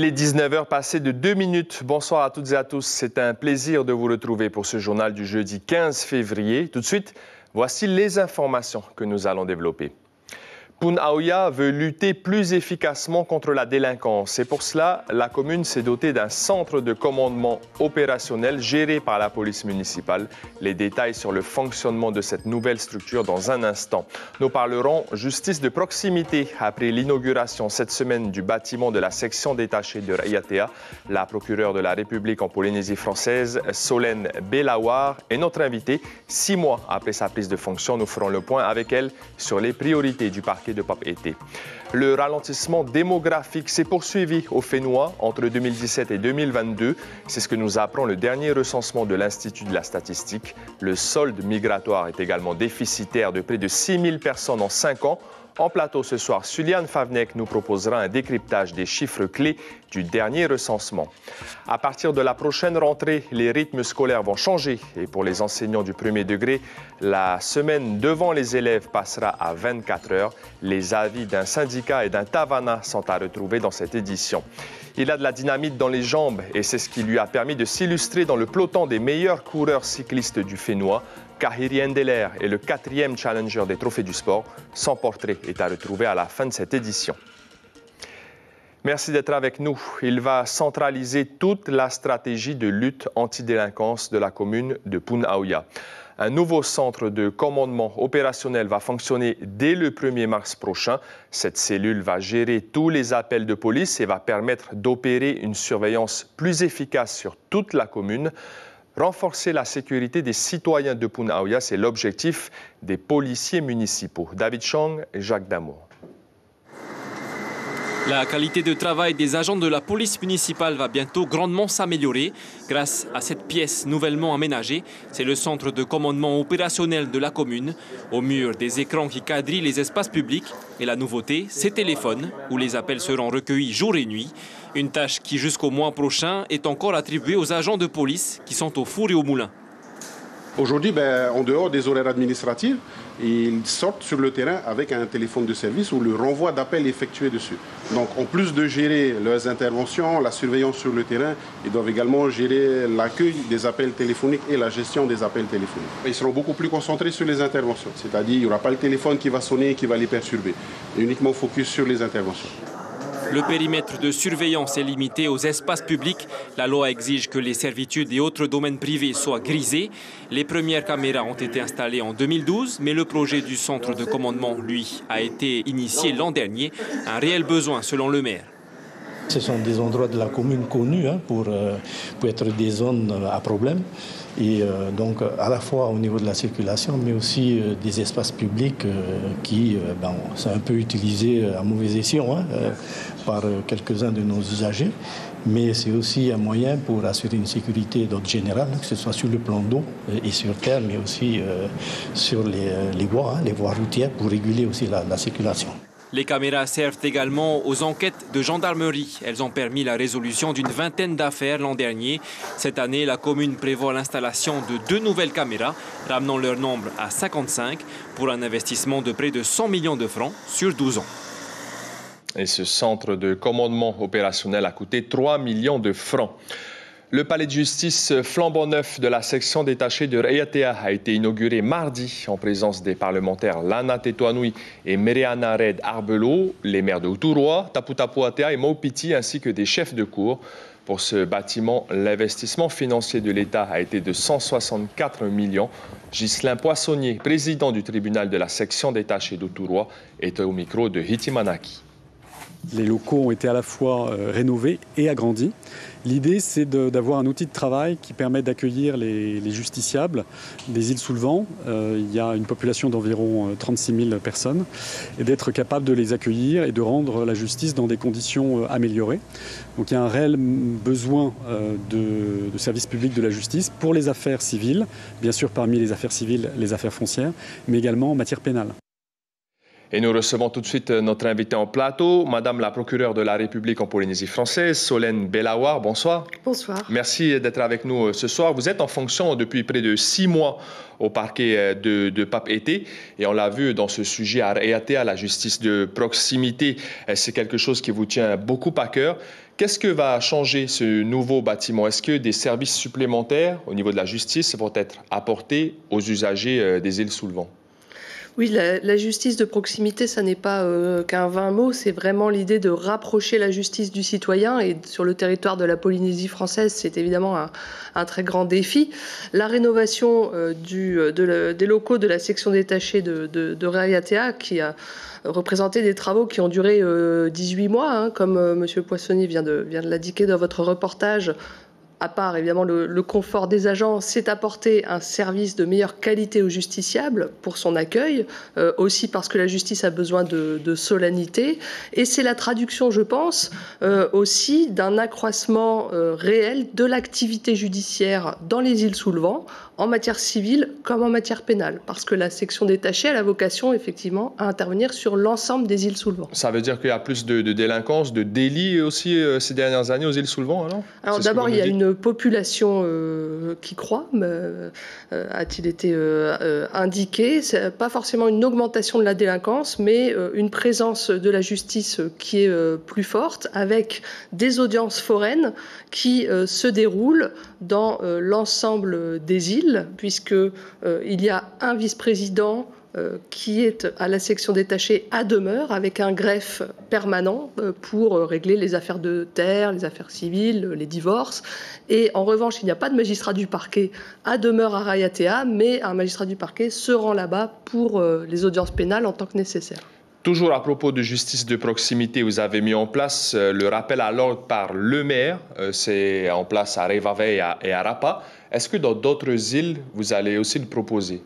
Il est 19 h passé de 2 minutes. Bonsoir à toutes et à tous. C'est un plaisir de vous retrouver pour ce journal du jeudi 15 février. Tout de suite, voici les informations que nous allons développer. Poun Aouya veut lutter plus efficacement contre la délinquance. Et pour cela, la commune s'est dotée d'un centre de commandement opérationnel géré par la police municipale. Les détails sur le fonctionnement de cette nouvelle structure dans un instant. Nous parlerons justice de proximité après l'inauguration cette semaine du bâtiment de la section détachée de Raiatea. La procureure de la République en Polynésie française, Solène Belawar, est notre invitée. 6 mois après sa prise de fonction, nous ferons le point avec elle sur les priorités du parquet de Pape-Été. Le ralentissement démographique s'est poursuivi au Fénois entre 2017 et 2022. C'est ce que nous apprend le dernier recensement de l'Institut de la statistique. Le solde migratoire est également déficitaire de près de 6 000 personnes en 5 ans. En plateau ce soir, Suliane Favnek nous proposera un décryptage des chiffres clés du dernier recensement. À partir de la prochaine rentrée, les rythmes scolaires vont changer. Et pour les enseignants du premier degré, la semaine devant les élèves passera à 24 heures. Les avis d'un syndicat et d'un Tavana sont à retrouver dans cette édition. Il a de la dynamite dans les jambes et c'est ce qui lui a permis de s'illustrer dans le peloton des meilleurs coureurs cyclistes du Fénois. Kahiri Endeler est le 4e challenger des Trophées du Sport. Son portrait est à retrouver à la fin de cette édition. Merci d'être avec nous. Il va centraliser toute la stratégie de lutte anti-délinquance de la commune de Poun Aouya. Un nouveau centre de commandement opérationnel va fonctionner dès le 1er mars prochain. Cette cellule va gérer tous les appels de police et va permettre d'opérer une surveillance plus efficace sur toute la commune. Renforcer la sécurité des citoyens de Poun Aouya, c'est l'objectif des policiers municipaux. David Chong et Jacques Damour. La qualité de travail des agents de la police municipale va bientôt grandement s'améliorer grâce à cette pièce nouvellement aménagée. C'est le centre de commandement opérationnel de la commune. Au mur, des écrans qui quadrillent les espaces publics. Et la nouveauté, ces téléphones où les appels seront recueillis jour et nuit. Une tâche qui, jusqu'au mois prochain, est encore attribuée aux agents de police qui sont au four et au moulin. Aujourd'hui, en dehors des horaires administratifs, ils sortent sur le terrain avec un téléphone de service où le renvoi d'appels est effectué dessus. Donc, en plus de gérer leurs interventions, la surveillance sur le terrain, ils doivent également gérer l'accueil des appels téléphoniques et la gestion des appels téléphoniques. Ils seront beaucoup plus concentrés sur les interventions, c'est-à-dire qu'il n'y aura pas le téléphone qui va sonner et qui va les perturber, et uniquement focus sur les interventions. Le périmètre de surveillance est limité aux espaces publics. La loi exige que les servitudes et autres domaines privés soient grisés. Les premières caméras ont été installées en 2012, mais le projet du centre de commandement, lui, a été initié l'an dernier. Un réel besoin selon le maire. Ce sont des endroits de la commune connus pour être des zones à problème. Et donc à la fois au niveau de la circulation, mais aussi des espaces publics qui sont un peu utilisés à mauvais escient par quelques-uns de nos usagers. Mais c'est aussi un moyen pour assurer une sécurité d'ordre général, que ce soit sur le plan d'eau et sur terre, mais aussi sur les voies routières pour réguler aussi la circulation. Les caméras servent également aux enquêtes de gendarmerie. Elles ont permis la résolution d'une vingtaine d'affaires l'an dernier. Cette année, la commune prévoit l'installation de 2 nouvelles caméras, ramenant leur nombre à 55 pour un investissement de près de 100 millions de francs sur 12 ans. Et ce centre de commandement opérationnel a coûté 3 millions de francs. Le palais de justice flambant neuf de la section détachée de Raiatea a été inauguré mardi en présence des parlementaires Lana Tetuanui et Meriana Red Arbelo, les maires de Uturoa, Tapu-Tapu-Atea et Maupiti ainsi que des chefs de cour. Pour ce bâtiment, l'investissement financier de l'État a été de 164 millions. Ghislain Poissonnier, président du tribunal de la section détachée d'Uturoa, était au micro de Hitimanaki. Les locaux ont été à la fois rénovés et agrandis. L'idée, c'est d'avoir un outil de travail qui permet d'accueillir les justiciables des îles sous le vent. Il y a une population d'environ 36 000 personnes et d'être capable de les accueillir et de rendre la justice dans des conditions améliorées. Donc il y a un réel besoin de services publics de la justice pour les affaires civiles, bien sûr parmi les affaires civiles, les affaires foncières, mais également en matière pénale. Et nous recevons tout de suite notre invitée en plateau, Madame la procureure de la République en Polynésie française, Solène Bellawar. Bonsoir. Bonsoir. Merci d'être avec nous ce soir. Vous êtes en fonction depuis près de 6 mois au parquet de Papeete. Et on l'a vu dans ce sujet à Raiatea, la justice de proximité. C'est quelque chose qui vous tient beaucoup à cœur. Qu'est-ce que va changer ce nouveau bâtiment? Est-ce que des services supplémentaires au niveau de la justice vont être apportés aux usagers des îles sous le vent? Oui, la justice de proximité, ça n'est pas qu'un vain mot, c'est vraiment l'idée de rapprocher la justice du citoyen. Et sur le territoire de la Polynésie française, c'est évidemment un très grand défi. La rénovation des locaux de la section détachée de Raiatea, qui a représenté des travaux qui ont duré 18 mois, comme M. Poissonnier vient de l'indiquer dans votre reportage. À part évidemment le confort des agents, c'est apporter un service de meilleure qualité aux justiciables pour son accueil, aussi parce que la justice a besoin de solennité. Et c'est la traduction, je pense, aussi d'un accroissement réel de l'activité judiciaire dans les îles sous le vent, en matière civile comme en matière pénale, parce que la section détachée a la vocation, effectivement, à intervenir sur l'ensemble des îles sous le vent. Ça veut dire qu'il y a plus de délinquance, de délits aussi ces dernières années aux îles sous le vent, Alors d'abord, il y a une population qui croît, a-t-il été indiqué. C'est pas forcément une augmentation de la délinquance, mais une présence de la justice qui est plus forte, avec des audiences foraines qui se déroulent dans l'ensemble des îles, puisqu'il y a un vice-président qui est à la section détachée à demeure, avec un greffe permanent pour régler les affaires de terre, les affaires civiles, les divorces. Et en revanche, il n'y a pas de magistrat du parquet à demeure à Raiatea, mais un magistrat du parquet se rend là-bas pour les audiences pénales en tant que nécessaire. Toujours à propos de justice de proximité, vous avez mis en place le rappel à l'ordre par le maire. C'est en place à Revaevei et à Rapa. Est-ce que dans d'autres îles, vous allez aussi le proposer?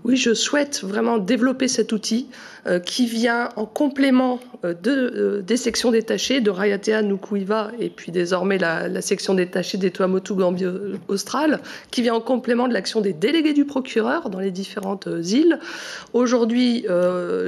Oui, je souhaite vraiment développer cet outil qui vient en complément des sections détachées de Raiatea, Nukuiva et puis désormais la section détachée des Tuamotu Gambie Austral, qui vient en complément de l'action des délégués du procureur dans les différentes îles. Aujourd'hui,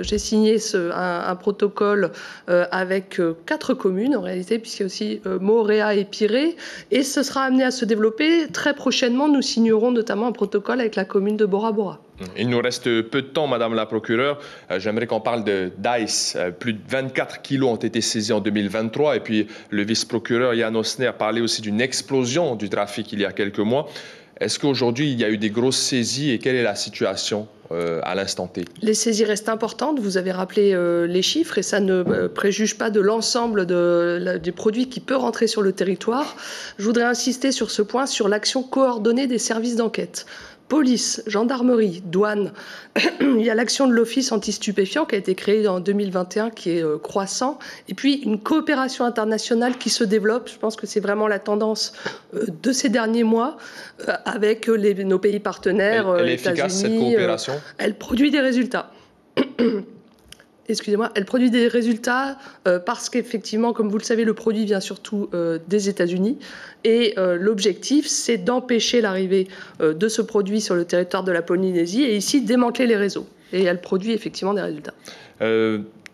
j'ai signé un protocole avec 4 communes en réalité, puisqu'il y a aussi Moorea et Pirée, et ce sera amené à se développer. Très prochainement, nous signerons notamment un protocole avec la commune de Bora Bora. Il nous reste peu de temps, Madame la procureure. J'aimerais qu'on parle d'Ice. Plus de 24 kilos ont été saisis en 2023. Et puis, le vice-procureur Jan Osner parlait aussi d'une explosion du trafic il y a quelques mois. Est-ce qu'aujourd'hui, il y a eu des grosses saisies et quelle est la situation à l'instant T? Les saisies restent importantes. Vous avez rappelé les chiffres et ça ne préjuge pas de l'ensemble des produits qui peuvent rentrer sur le territoire. Je voudrais insister sur ce point, sur l'action coordonnée des services d'enquête. Police, gendarmerie, douane, il y a l'action de l'Office anti-stupéfiants qui a été créé en 2021, qui est croissant, et puis une coopération internationale qui se développe. Je pense que c'est vraiment la tendance de ces derniers mois avec nos pays partenaires. Elle est efficace, cette coopération? Elle produit des résultats. Excusez-moi, elle produit des résultats parce qu'effectivement, comme vous le savez, le produit vient surtout des États-Unis. Et l'objectif, c'est d'empêcher l'arrivée de ce produit sur le territoire de la Polynésie et ici démanteler les réseaux. Et elle produit effectivement des résultats.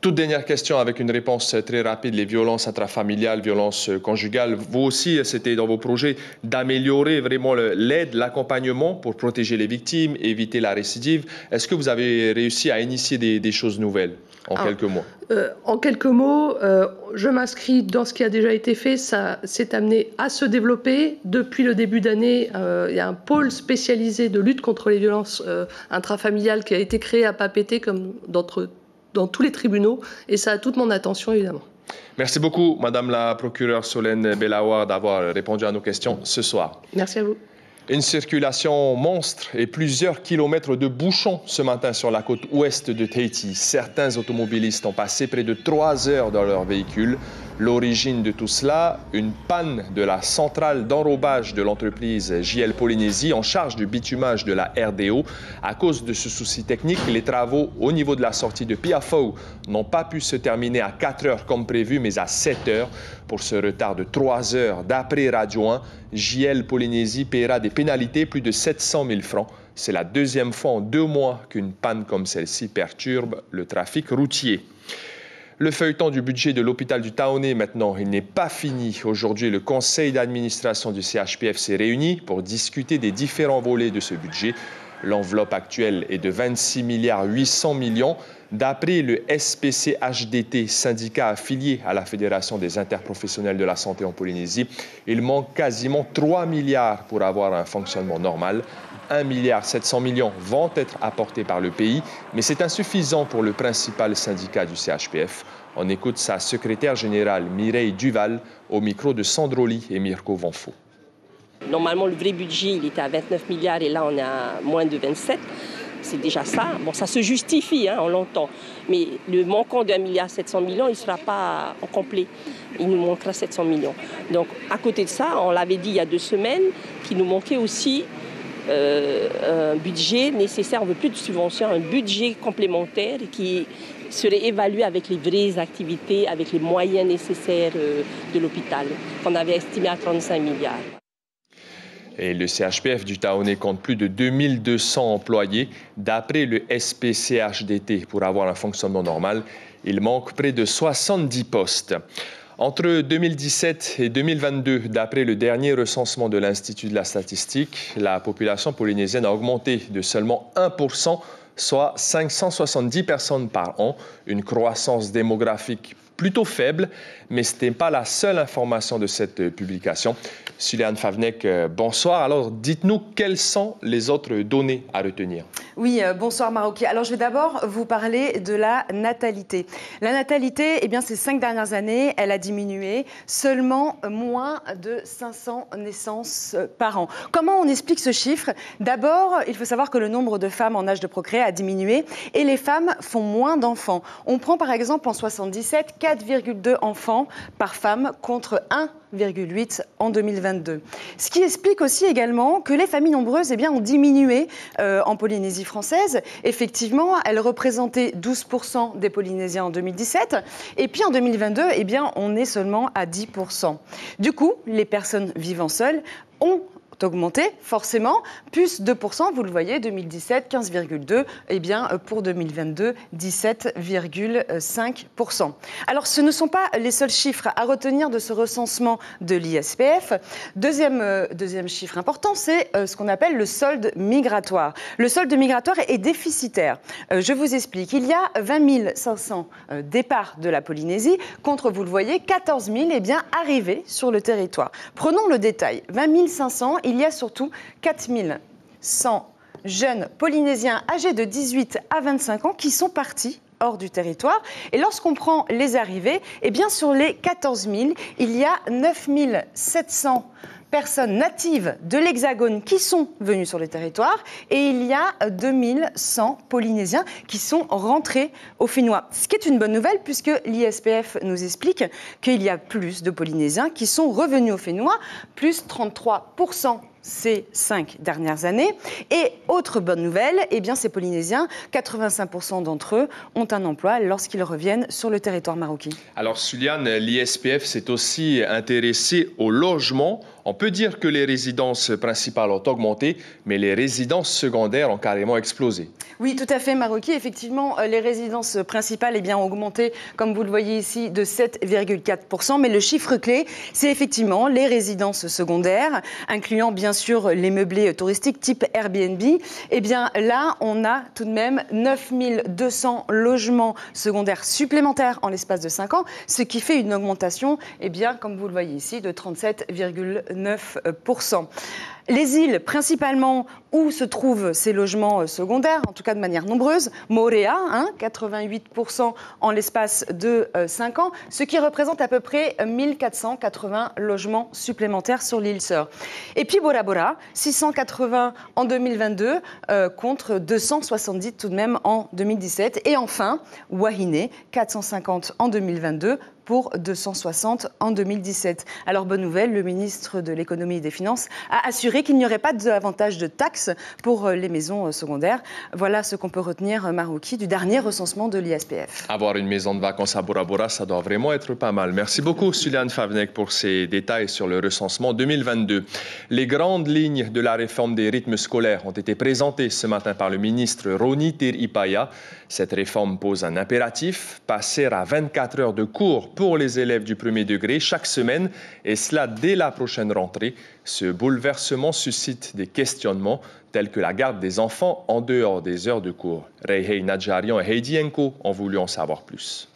Toute dernière question avec une réponse très rapide. Les violences intrafamiliales, violences conjugales, vous aussi, c'était dans vos projets d'améliorer vraiment l'aide, l'accompagnement pour protéger les victimes, éviter la récidive. Est-ce que vous avez réussi à initier des choses nouvelles en quelques mots? En quelques mots, je m'inscris dans ce qui a déjà été fait. Ça s'est amené à se développer. Depuis le début d'année, il y a un pôle spécialisé de lutte contre les violences intrafamiliales qui a été créé à Papeete, comme dans tous les tribunaux, et ça a toute mon attention, évidemment. Merci beaucoup, Madame la procureure Solène Bellawar, d'avoir répondu à nos questions ce soir. Merci à vous. Une circulation monstre et plusieurs kilomètres de bouchons ce matin sur la côte ouest de Tahiti. Certains automobilistes ont passé près de 3 heures dans leur véhicule. L'origine de tout cela, une panne de la centrale d'enrobage de l'entreprise JL Polynésie en charge du bitumage de la RDO. À cause de ce souci technique, les travaux au niveau de la sortie de Piafou n'ont pas pu se terminer à 4 heures comme prévu, mais à 7 heures. Pour ce retard de 3 heures, d'après Radio 1, JL Polynésie paiera des pénalités plus de 700 000 francs. C'est la deuxième fois en 2 mois qu'une panne comme celle-ci perturbe le trafic routier. Le feuilleton du budget de l'hôpital du Taoné, maintenant, il n'est pas fini. Aujourd'hui, le conseil d'administration du CHPF s'est réuni pour discuter des différents volets de ce budget. L'enveloppe actuelle est de 26 800 millions. D'après le SPC-HDT, syndicat affilié à la Fédération des interprofessionnels de la santé en Polynésie, il manque quasiment 3 milliards pour avoir un fonctionnement normal. 1,7 milliard vont être apportés par le pays, mais c'est insuffisant pour le principal syndicat du CHPF. On écoute sa secrétaire générale Mireille Duval au micro de Sandroli et Mirko Vanfo. Normalement, le vrai budget, il était à 29 milliards et là, on est à moins de 27. C'est déjà ça. Bon, ça se justifie, on l'entend. Mais le manquant de 1,7 milliard, il ne sera pas en complet. Il nous manquera 700 millions. Donc, à côté de ça, on l'avait dit il y a 2 semaines, qu'il nous manquait aussi un budget nécessaire, on ne veut plus de subventions, un budget complémentaire qui serait évalué avec les vraies activités, avec les moyens nécessaires de l'hôpital, qu'on avait estimé à 35 milliards. Et le CHPF du Taoné compte plus de 2200 employés. D'après le SPC-HDT, pour avoir un fonctionnement normal, il manque près de 70 postes. Entre 2017 et 2022, d'après le dernier recensement de l'Institut de la statistique, la population polynésienne a augmenté de seulement 1%, soit 570 personnes par an, une croissance démographique plutôt faible, mais ce n'est pas la seule information de cette publication. Suliane Favnek, bonsoir. Alors, dites-nous quelles sont les autres données à retenir. Oui, bonsoir Maroki. Alors, je vais d'abord vous parler de la natalité. La natalité, eh bien, ces 5 dernières années, elle a diminué, seulement moins de 500 naissances par an. Comment on explique ce chiffre? D'abord, il faut savoir que le nombre de femmes en âge de procréer a diminué et les femmes font moins d'enfants. On prend par exemple en 77 4,2 enfants par femme contre 1,8 en 2022. Ce qui explique aussi également que les familles nombreuses ont diminué en Polynésie française. Effectivement, elles représentaient 12% des Polynésiens en 2017. Et puis en 2022, on est seulement à 10%. Du coup, les personnes vivant seules ont augmenté, forcément, plus 2%, vous le voyez, 2017, 15,2%, pour 2022, 17,5%. Alors, ce ne sont pas les seuls chiffres à retenir de ce recensement de l'ISPF. Deuxième chiffre important, c'est ce qu'on appelle le solde migratoire. Le solde migratoire est déficitaire. Je vous explique. Il y a 20 500 départs de la Polynésie contre, vous le voyez, 14 000 arrivés sur le territoire. Prenons le détail. 20 500, il y a surtout 4 100 jeunes Polynésiens âgés de 18 à 25 ans qui sont partis hors du territoire. Et lorsqu'on prend les arrivées, sur les 14 000, il y a 9 700 personnes natives de l'Hexagone qui sont venues sur le territoire et il y a 2100 Polynésiens qui sont rentrés au Fénois. Ce qui est une bonne nouvelle puisque l'ISPF nous explique qu'il y a plus de Polynésiens qui sont revenus au Fénois, plus 33% ces 5 dernières années. Et autre bonne nouvelle, ces Polynésiens, 85% d'entre eux ont un emploi lorsqu'ils reviennent sur le territoire marocain. Alors, Suliane, l'ISPF s'est aussi intéressé au logement. On peut dire que les résidences principales ont augmenté, mais les résidences secondaires ont carrément explosé. Oui, tout à fait, Maroki. Effectivement, les résidences principales ont augmenté, comme vous le voyez ici, de 7,4%. Mais le chiffre clé, c'est effectivement les résidences secondaires, incluant bien sûr les meublés touristiques type Airbnb. Là, on a tout de même 9 200 logements secondaires supplémentaires en l'espace de 5 ans, ce qui fait une augmentation, comme vous le voyez ici, de 37,9%. Les îles, principalement, où se trouvent ces logements secondaires, en tout cas de manière nombreuse, Moorea, 88% en l'espace de 5 ans, ce qui représente à peu près 1480 logements supplémentaires sur l'île Sœur. Et puis Bora Bora, 680 en 2022 contre 270 tout de même en 2017. Et enfin, Wahine, 450 en 2022 pour 260 en 2017. Alors bonne nouvelle, le ministre de l'économie et des finances a assuré qu'il n'y aurait pas d'avantage de taxes pour les maisons secondaires. Voilà ce qu'on peut retenir, Marouki, du dernier recensement de l'ISPF. Avoir une maison de vacances à Bora Bora, ça doit vraiment être pas mal. Merci beaucoup, Suliane Favnek, pour ces détails sur le recensement 2022. Les grandes lignes de la réforme des rythmes scolaires ont été présentées ce matin par le ministre Roni Tir-Ipaya. Cette réforme pose un impératif, passer à 24 heures de cours pour les élèves du premier degré chaque semaine, et cela dès la prochaine rentrée. Ce bouleversement suscite des questionnements tels que la garde des enfants en dehors des heures de cours. Reihei Nadjarian et Heidi Enko ont voulu en savoir plus.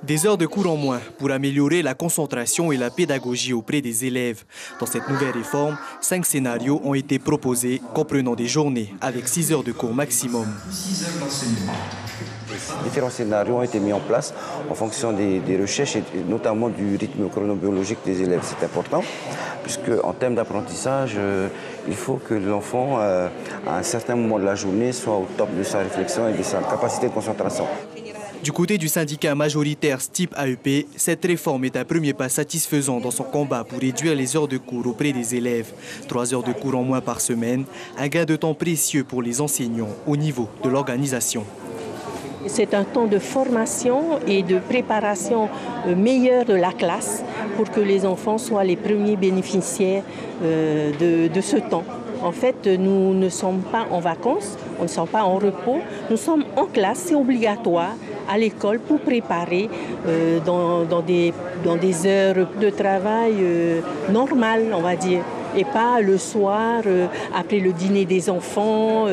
Des heures de cours en moins pour améliorer la concentration et la pédagogie auprès des élèves. Dans cette nouvelle réforme, 5 scénarios ont été proposés, comprenant des journées avec 6 heures de cours maximum. 6 heures d'enseignement. Différents scénarios ont été mis en place en fonction des recherches et notamment du rythme chronobiologique des élèves. C'est important puisque en termes d'apprentissage, il faut que l'enfant, à un certain moment de la journée, soit au top de sa réflexion et de sa capacité de concentration. Du côté du syndicat majoritaire STIP AEP, cette réforme est un premier pas satisfaisant dans son combat pour réduire les heures de cours auprès des élèves. 3 heures de cours en moins par semaine, un gain de temps précieux pour les enseignants au niveau de l'organisation. C'est un temps de formation et de préparation meilleure de la classe pour que les enfants soient les premiers bénéficiaires de ce temps. En fait, nous ne sommes pas en vacances, on ne sommes pas en repos, nous sommes en classe, c'est obligatoire à l'école pour préparer dans des heures de travail normales, on va dire. Et pas le soir, après le dîner des enfants,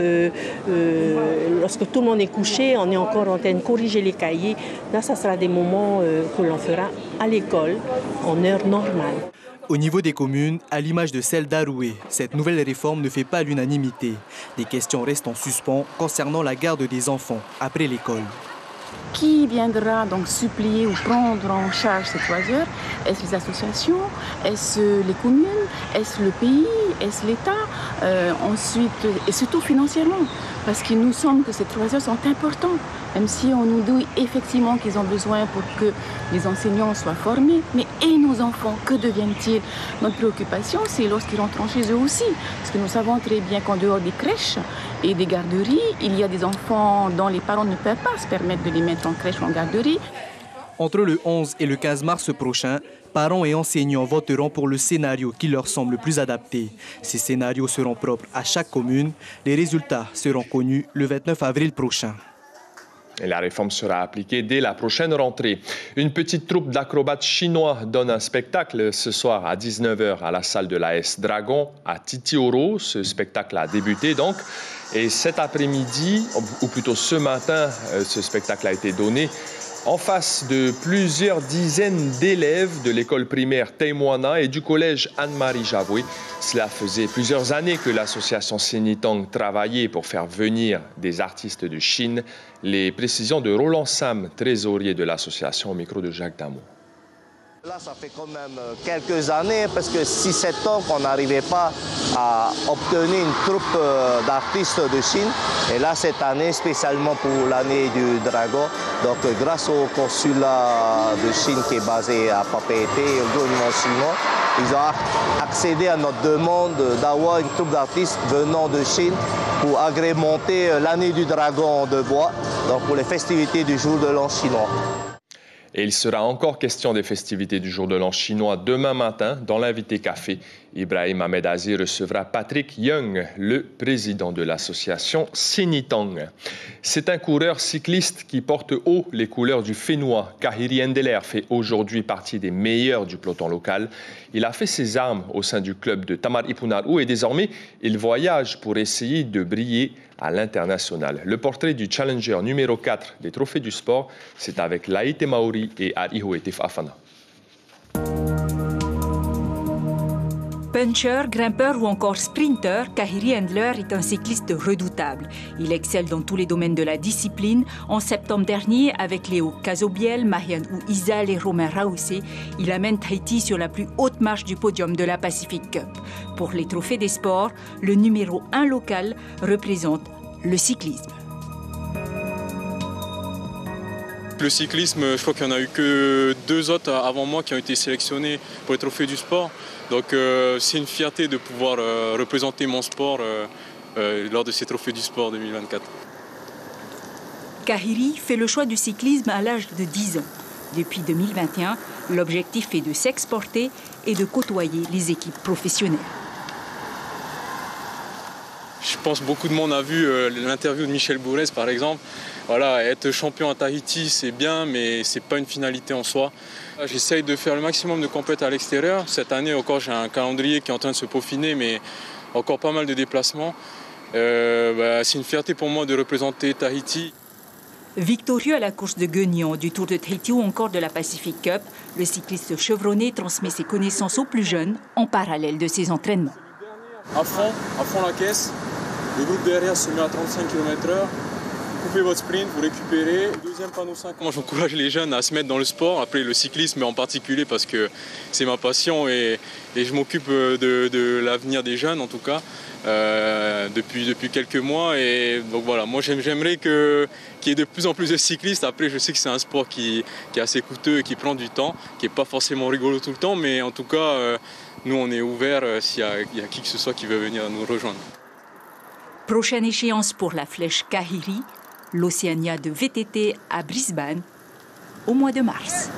lorsque tout le monde est couché, on est encore en train de corriger les cahiers. Là, ça sera des moments que l'on fera à l'école, en heure normale. Au niveau des communes, à l'image de celle d'Aroué, cette nouvelle réforme ne fait pas l'unanimité. Des questions restent en suspens concernant la garde des enfants après l'école. Qui viendra donc supplier ou prendre en charge ces 3 heures? Est-ce les associations? Est-ce les communes? Est-ce le pays? Est-ce l'État? Ensuite, et surtout financièrement, parce qu'il nous semble que ces 3 heures sont importantes, même si on nous dit effectivement qu'ils ont besoin pour que les enseignants soient formés. Mais et nos enfants, que deviennent-ils? Notre préoccupation, c'est lorsqu'ils rentrent chez eux aussi, parce que nous savons très bien qu'en dehors des crèches et des garderies, il y a des enfants dont les parents ne peuvent pas se permettre de les mettre en crèche ou en garderie. Entre le 11 et le 15 mars prochain, parents et enseignants voteront pour le scénario qui leur semble le plus adapté. Ces scénarios seront propres à chaque commune. Les résultats seront connus le 29 avril prochain. Et la réforme sera appliquée dès la prochaine rentrée. Une petite troupe d'acrobates chinois donne un spectacle ce soir à 19h à la salle de l'AS Dragon à Titioro. Ce spectacle a débuté donc. Et cet après-midi, ou plutôt ce matin, ce spectacle a été donné en face de plusieurs dizaines d'élèves de l'école primaire Taïmoana et du collège Anne-Marie Javoué. Cela faisait plusieurs années que l'association Sinitang travaillait pour faire venir des artistes de Chine. Les précisions de Roland Sam, trésorier de l'association, au micro de Jacques Damon. Là, ça fait quand même quelques années, parce que 6-7 ans qu'on n'arrivait pas à obtenir une troupe d'artistes de Chine. Et là, cette année, spécialement pour l'année du Dragon, donc grâce au consulat de Chine qui est basé à Papeete et au gouvernement chinois, ils ont accédé à notre demande d'avoir une troupe d'artistes venant de Chine pour agrémenter l'année du Dragon de bois, donc pour les festivités du jour de l'an chinois. Et il sera encore question des festivités du jour de l'an chinois demain matin dans l'invité café. Ibrahim Ahmed Aziz recevra Patrick Young, le président de l'association Sinitang. C'est un coureur cycliste qui porte haut les couleurs du Fénois. Kahiri Endeler fait aujourd'hui partie des meilleurs du peloton local. Il a fait ses armes au sein du club de Tamar Ipunaru et désormais il voyage pour essayer de briller à l'international. Le portrait du challenger numéro 4 des trophées du sport, c'est avec Laïte Maori et Ariho Etif Afana. Puncher, grimpeur ou encore sprinter, Kahiri Endler est un cycliste redoutable. Il excelle dans tous les domaines de la discipline. En septembre dernier, avec Léo Cazobiel, Marianne Ouizal et Romain Raoussé, il amène Tahiti sur la plus haute marche du podium de la Pacific Cup. Pour les trophées des sports, le numéro 1 local représente le cyclisme. le cyclisme, je crois qu'il n'y en a eu que 2 autres avant moi qui ont été sélectionnés pour les trophées du sport. Donc c'est une fierté de pouvoir représenter mon sport lors de ces trophées du sport 2024. Kahiri fait le choix du cyclisme à l'âge de 10 ans. Depuis 2021, l'objectif est de s'exporter et de côtoyer les équipes professionnelles. Je pense que beaucoup de monde a vu l'interview de Michel Bourrez, par exemple. Voilà, être champion à Tahiti, c'est bien, mais ce n'est pas une finalité en soi. J'essaye de faire le maximum de compétitions à l'extérieur. Cette année encore, j'ai un calendrier qui est en train de se peaufiner, mais encore pas mal de déplacements. C'est une fierté pour moi de représenter Tahiti. Victorieux à la course de Guignon, du Tour de Tahiti ou encore de la Pacific Cup, le cycliste chevronné transmet ses connaissances aux plus jeunes en parallèle de ses entraînements. À fond la caisse, le groupe derrière se met à 35 km/h, vous coupez votre sprint, vous récupérez. Deuxième panneau 5. Moi j'encourage les jeunes à se mettre dans le sport, après le cyclisme en particulier parce que c'est ma passion et je m'occupe de l'avenir des jeunes en tout cas. Depuis quelques mois et donc voilà, moi j'aimerais qu'il y ait de plus en plus de cyclistes. Après je sais que c'est un sport qui est assez coûteux et qui prend du temps, qui n'est pas forcément rigolo tout le temps, mais en tout cas nous on est ouverts s'il y a qui que ce soit qui veut venir nous rejoindre. Prochaine échéance pour la flèche Kahiri, l'Océania de VTT à Brisbane au mois de mars.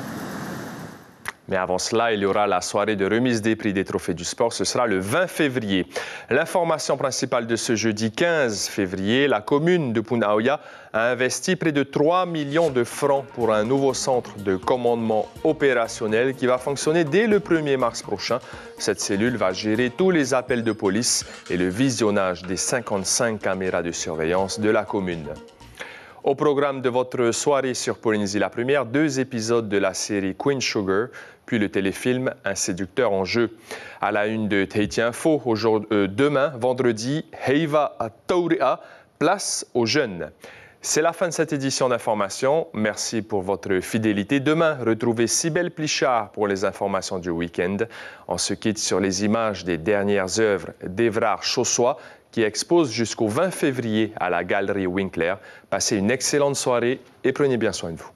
Mais avant cela, il y aura la soirée de remise des prix des trophées du sport. Ce sera le 20 février. L'information principale de ce jeudi 15 février, la commune de Punaoya a investi près de 3 millions de francs pour un nouveau centre de commandement opérationnel qui va fonctionner dès le 1er mars prochain. Cette cellule va gérer tous les appels de police et le visionnage des 55 caméras de surveillance de la commune. Au programme de votre soirée sur Polynésie la Première, 2 épisodes de la série Queen Sugar, puis le téléfilm Un séducteur en jeu. À la une de Tahiti Info, demain, vendredi, Heiva à Taurea, place aux jeunes. C'est la fin de cette édition d'Information. Merci pour votre fidélité. Demain, retrouvez Cybèle Plichard pour les informations du week-end. On se quitte sur les images des dernières œuvres d'Évrard Chaussois, qui expose jusqu'au 20 février à la Galerie Winkler. Passez une excellente soirée et prenez bien soin de vous.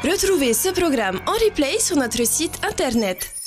Retrouvez ce programme en replay sur notre site internet.